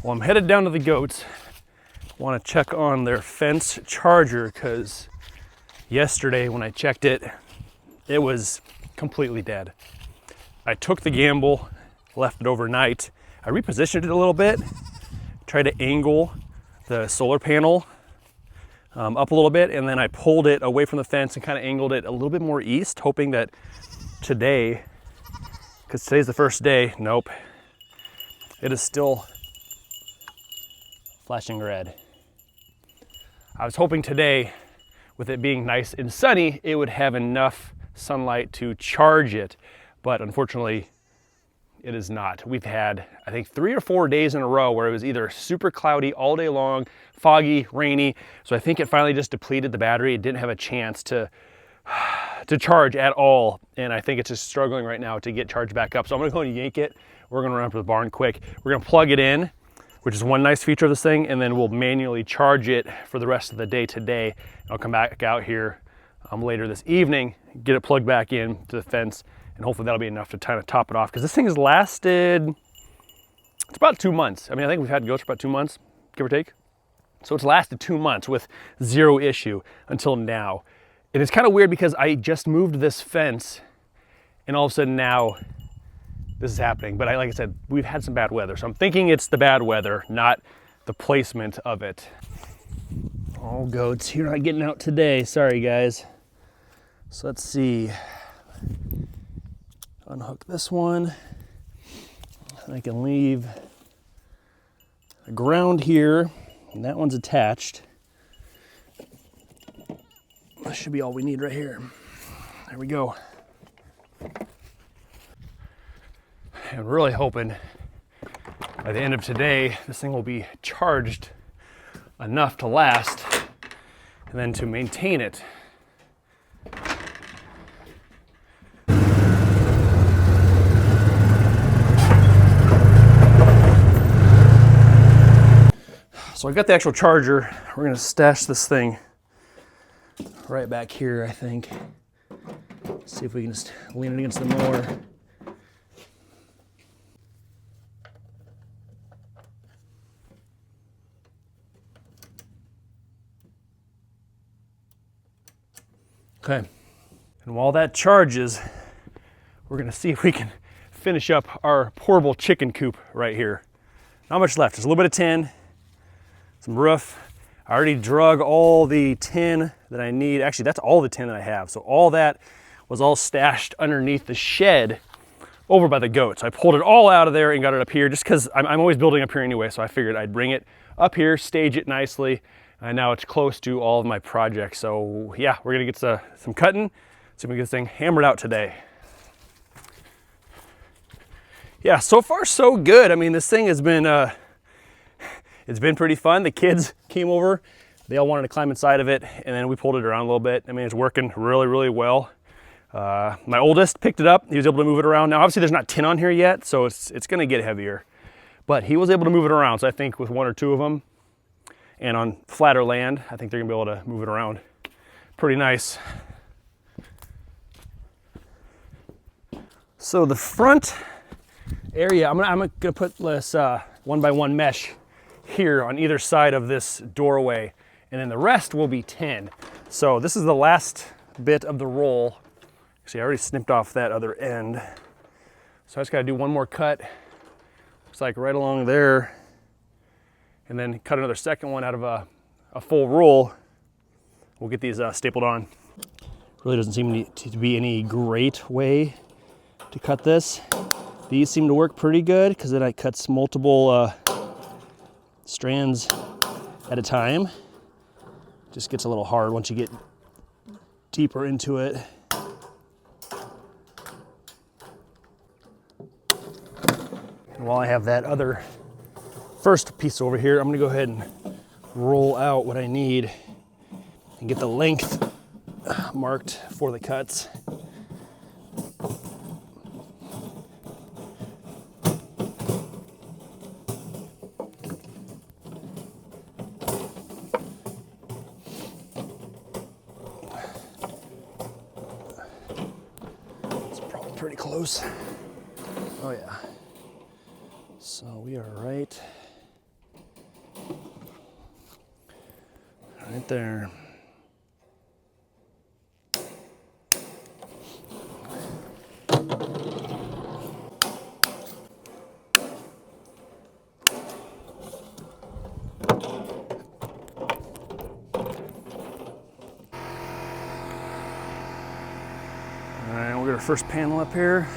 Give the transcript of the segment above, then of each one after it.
Well, I'm headed down to the goats. I want to check on their fence charger because yesterday when I checked it, it was completely dead. I took the gamble, left it overnight. I repositioned it a little bit, tried to angle the solar panel up a little bit, and then I pulled it away from the fence and kind of angled it a little bit more east, hoping that today, because today's the first day, nope, it is still flashing red. I was hoping today, with it being nice and sunny, it would have enough sunlight to charge it, but unfortunately, it is not. We've had, I think, 3 or 4 days in a row where it was either super cloudy all day long, foggy, rainy, so I think it finally just depleted the battery. It didn't have a chance to charge at all, and I think it's just struggling right now to get charged back up. So I'm gonna go and yank it. We're gonna run up to the barn quick. We're gonna plug it in, which is one nice feature of this thing, and then we'll manually charge it for the rest of the day today. I'll come back out here later this evening, get it plugged back in to the fence, and hopefully that'll be enough to kind of top it off, because this thing has lasted, it's about 2 months. I mean, I think we've had goats for about 2 months, give or take. So it's lasted 2 months with zero issue until now. And it's kind of weird because I just moved this fence and all of a sudden now this is happening. But like I said, we've had some bad weather. So I'm thinking it's the bad weather, not the placement of it. Oh, goats, you're not getting out today. Sorry, guys. So let's see. Unhook this one. I can leave a ground here, and that one's attached. That should be all we need right here. There we go. I'm really hoping by the end of today, this thing will be charged enough to last and then to maintain it. So I got the actual charger. We're gonna stash this thing right back here, I think. See if we can just lean it against the mower. Okay, and while that charges, we're gonna see if we can finish up our portable chicken coop right here. Not much left, just a little bit of tin, some roof. I already drug all the tin that I need. Actually, that's all the tin that I have. So all that was all stashed underneath the shed over by the goats. I pulled it all out of there and got it up here just because I'm always building up here anyway. So I figured I'd bring it up here, stage it nicely. And now it's close to all of my projects. So yeah, we're gonna get some cutting, see if we can get this thing hammered out today. Yeah, so far so good. I mean, this thing has been, it's been pretty fun. The kids came over, they all wanted to climb inside of it, and then we pulled it around a little bit. I mean, it's working really, really well. My oldest picked it up. He was able to move it around. Now, obviously there's not tin on here yet, so it's gonna get heavier, but he was able to move it around. So I think with 1 or 2 of them, and on flatter land, I think they're gonna be able to move it around pretty nice. So the front area, I'm gonna put this 1x1 mesh here on either side of this doorway, and then the rest will be tin. So this is the last bit of the roll. See, I already snipped off that other end. So I just gotta do one more cut. Looks like right along there, and then cut another second one out of a full roll. We'll get these stapled on. Really doesn't seem to be any great way to cut this. These seem to work pretty good because then it cuts multiple strands at a time. Just gets a little hard once you get deeper into it. And while I have that other first piece over here, I'm gonna go ahead and roll out what I need and get the length marked for the cuts. It's probably pretty close. Oh yeah. So we are right right there. All right, we'll get our first panel up here.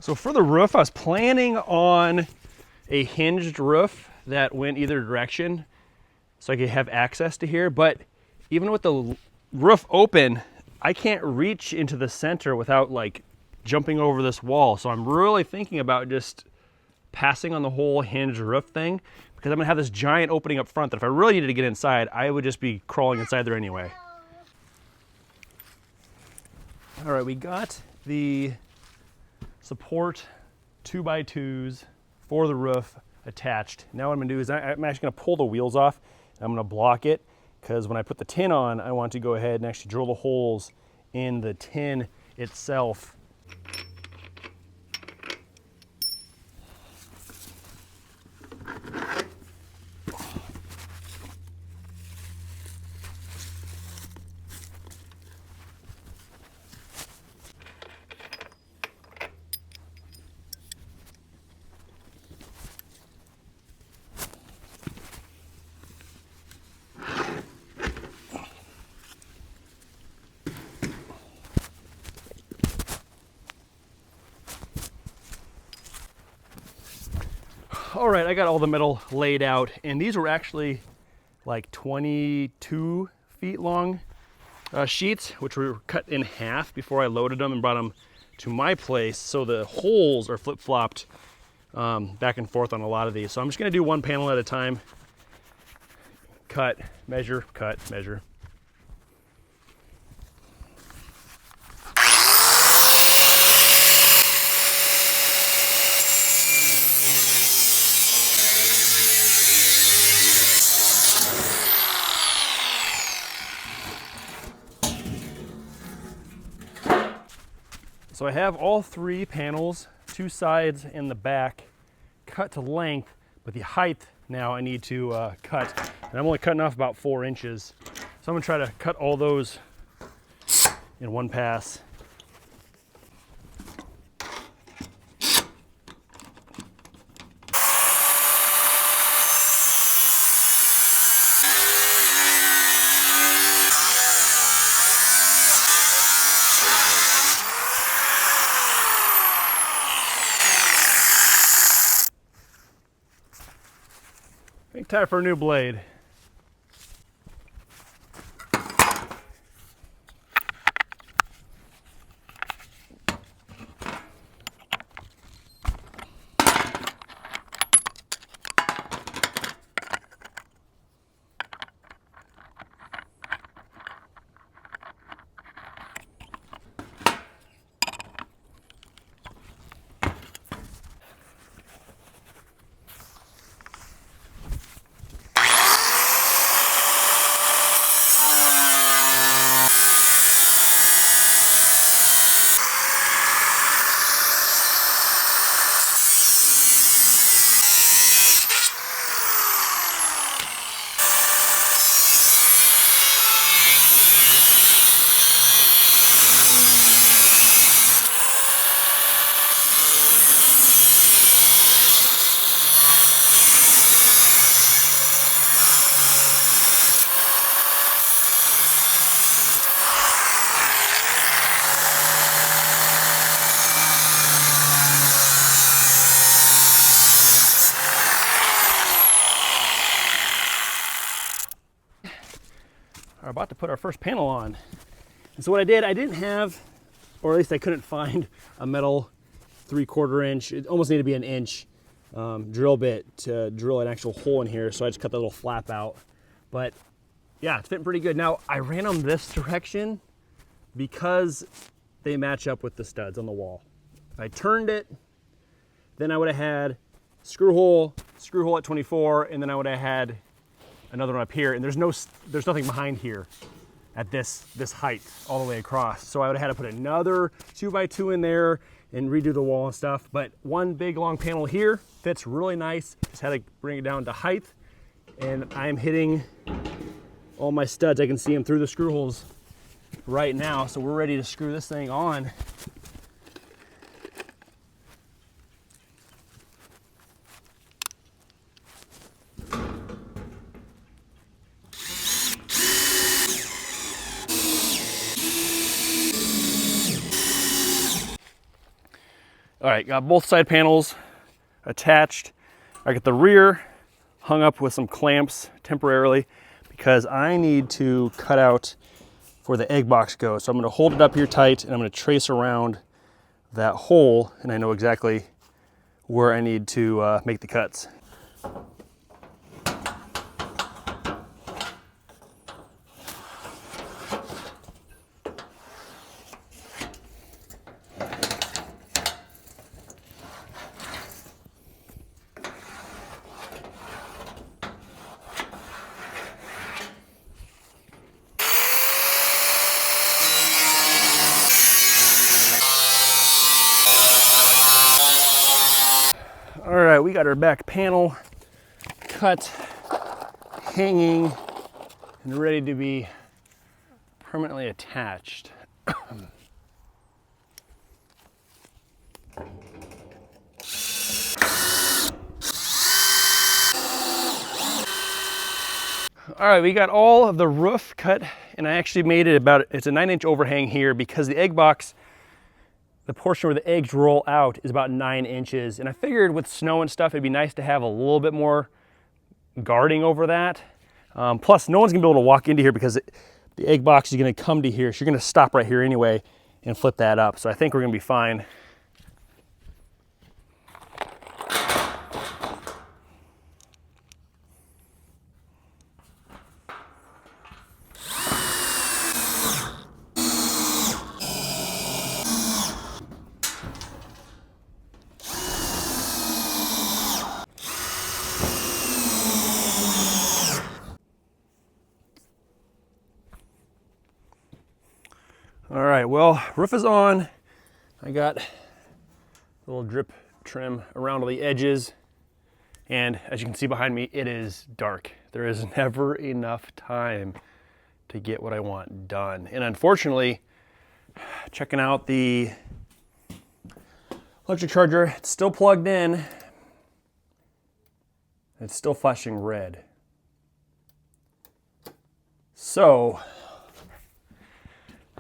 So for the roof, I was planning on a hinged roof that went either direction so I could have access to here, but even with the roof open, I can't reach into the center without like jumping over this wall. So I'm really thinking about just passing on the whole hinged roof thing, because I'm gonna have this giant opening up front that if I really needed to get inside, I would just be crawling inside there anyway. All right, we got the support 2x2s for the roof attached. Now what I'm gonna do is I'm actually gonna pull the wheels off. I'm gonna block it, because when I put the tin on, I want to go ahead and actually drill the holes in the tin itself. All right, I got all the metal laid out, and these were actually like 22 feet long sheets, which were cut in half before I loaded them and brought them to my place. So the holes are flip-flopped back and forth on a lot of these. So I'm just gonna do one panel at a time. Cut, measure, cut, measure. So I have all three panels, two sides and the back, cut to length, but the height now I need to cut. And I'm only cutting off about 4 inches. So I'm gonna try to cut all those in one pass. I think time for a new blade. Are about to put our first panel on. And so what I did, I didn't have, or at least I couldn't find a metal 3/4 inch, it almost needed to be an inch drill bit to drill an actual hole in here, so I just cut the little flap out. But yeah, it's fitting pretty good. Now, I ran them this direction because they match up with the studs on the wall. If I turned it, then I would have had screw hole at 24, and then I would have had another one up here, and there's nothing behind here at this height all the way across. So I would have had to put another 2x2 in there and redo the wall and stuff. But one big long panel here fits really nice. Just had to bring it down to height, and I'm hitting all my studs. I can see them through the screw holes right now. So we're ready to screw this thing on. All right, got both side panels attached. I got the rear hung up with some clamps temporarily because I need to cut out where the egg box goes. So I'm gonna hold it up here tight, and I'm gonna trace around that hole, and I know exactly where I need to make the cuts. All right, we got our back panel cut, hanging, and ready to be permanently attached. All right, we got all of the roof cut, and I actually made it it's a 9-inch overhang here because the egg box, the portion where the eggs roll out, is about 9 inches. And I figured with snow and stuff, it'd be nice to have a little bit more guarding over that. Plus, no one's gonna be able to walk into here because the egg box is gonna come to here. So you're gonna stop right here anyway and flip that up. So I think we're gonna be fine. All right, well, roof is on. I got a little drip trim around all the edges. And as you can see behind me, it is dark. There is never enough time to get what I want done. And unfortunately, checking out the electric charger, it's still plugged in. It's still flashing red. So,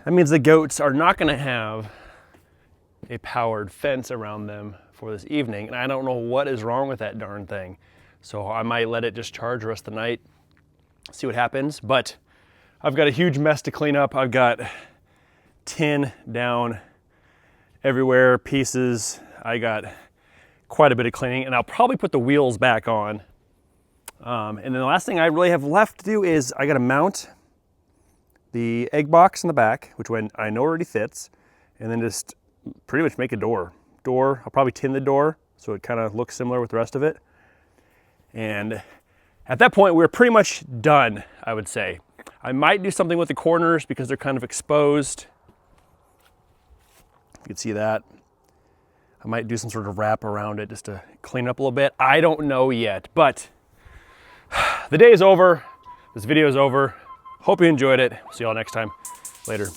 that means the goats are not gonna have a powered fence around them for this evening, and I don't know what is wrong with that darn thing. So I might let it just charge the rest of the night, see what happens, but I've got a huge mess to clean up. I've got tin down everywhere, pieces. I got quite a bit of cleaning, and I'll probably put the wheels back on. And then the last thing I really have left to do is I gotta mount the egg box in the back, which I know already fits, and then just pretty much make a door. I'll probably tin the door so it kind of looks similar with the rest of it. And at that point, we're pretty much done, I would say. I might do something with the corners because they're kind of exposed. You can see that. I might do some sort of wrap around it just to clean up a little bit. I don't know yet, but the day is over. This video is over. Hope you enjoyed it. See y'all next time. Later.